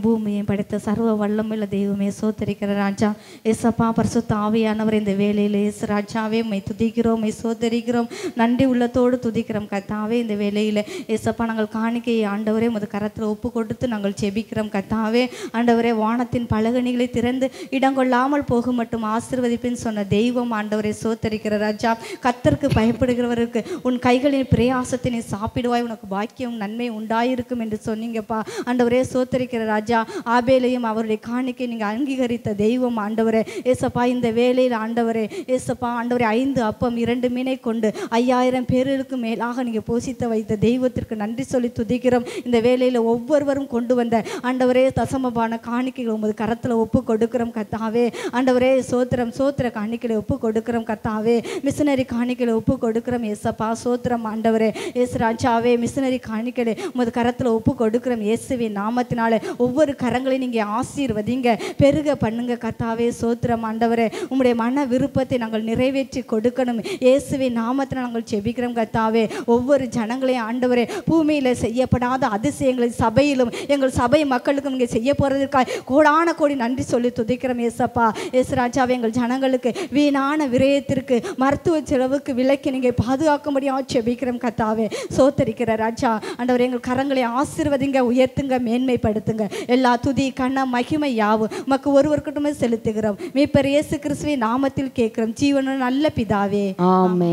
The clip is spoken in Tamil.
பூமியை படைத்த சர்வ வல்லமுள்ள தெய்வமே சோத்தரிக்கிற ராஜா ஏசப்பா பரிசுத்த ஆவியானவர் இந்த வேலையில் ஏசு ராஜாவே உம்மை துதிக்கிறோம், உம்மை சோத்தரிக்கிறோம், நன்றி உள்ளத்தோடு துதிக்கிறோம் கர்த்தாவே. இந்த வேலையில் ஏசப்பா நாங்கள் காணிக்கையை ஆண்டவரே உமது கரத்தில் ஒப்பு கொடுத்து நாங்கள் செபிக்கிறோம் கர்த்தாவே. ஆண்டவரே வானத்தின் பலகணிகளை திறந்து இடங்கொள்ளாமல் போக மட்டும் ஆசீர்வதிப்பின்னு சொன்ன தெய்வம் ஆண்டவரே சோத்தரிக்கிற ராஜா. கர்த்தருக்கு பயப்படுகிறவருக்கு உன் கைகளின் பிரயாசத்தை நீ சாப்பிடுவாய், உனக்கு பாக்கியம் நன்மை உண்டாயிருக்கும் என்று சொன்னீங்கப்பா. ஆண்டவரே சோத்தரிக்கிற ராஜா, ஆபேலையும் அவருடைய காணிக்கை நீங்கள் அங்கீகரித்த தெய்வம் ஆண்டவரே ஏசப்பா. இந்த வேளையில் ஆண்டவரே ஏசப்பா ஆண்டவரே 5 அப்பம் 2 மீனை கொண்டு 5000 பேருக்கு மேலாக நீங்கள் போஷித்த வைத்த தெய்வத்திற்கு நன்றி சொல்லி துதிக்கிறோம். இந்த வேளையில் ஒவ்வொருவரும் கொண்டு வந்த ஆண்டவரே தசமபான காணிக்கைகள் உமது கரத்தில் ஒப்பு கொடுக்கிறோம் கர்த்தாவே. ஆண்டவரே சோத்திர காணிக்கைகளை ஒப்பு கொடுக்கிறோம் கர்த்தாவே. மிஷினரி காணிக்கைகளை ஒப்பு கொடுக்கிறோம் ஏசப்பா. சோத்திரம் ஆண்டவரே ஏசு ராஜாவே. மிஷினரி காணிக்கைகளை உமது கரத்தில் ஒப்பு கொடுக்கிறோம் இயேசுவின் நாமத்தினாலே. ஒவ்வொரு கரங்களையும் நீங்கள் ஆசீர்வதிங்க, பெருக பண்ணுங்க கர்த்தாவே. சோத்திரம் ஆண்டவரே. உம்முடைய மன விருப்பத்தை நாங்கள் நிறைவேற்றி கொடுக்கணும் இயேசுவின் நாமத்தினால் நாங்கள் செபிக்கிறோம் கர்த்தாவே. ஒவ்வொரு ஜனங்களையும் ஆண்டவரே பூமியில் செய்யப்படாத அதிசயங்களை சபையிலும் எங்கள் சபை மக்களுக்கும் நீங்கள் செய்ய போகிறதுக்காக கோடான கோடி நன்றி சொல்லி துதிக்கிறோம் ஏசப்பா. ஏசு ராஜாவே எங்கள் ஜனங்களுக்கு வீணான விரயத்திற்கு மருத்துவ செலவுக்கு விலைக்கு நீங்கள் பாதுகாக்கும்படியாக செபிக்கிறோம் கர்த்தாவே. சோத்தரிக்கிற ராஜா ஆண்டவரே எங்கள் கரங்களை ஆசீர்வதிங்க, உயர்த்துங்க, மேன்மைப்படுத்துங்க. எல்லா துதி கண்ண மகிமை யாவும் மக்கு ஒருவருக்கட்டுமே செலுத்துகிறோம். மீட்பர் இயேசு கிறிஸ்துவின் நாமத்தில் கேட்கிறோம் ஜீவனுள்ள நல்ல பிதாவே, ஆமென்.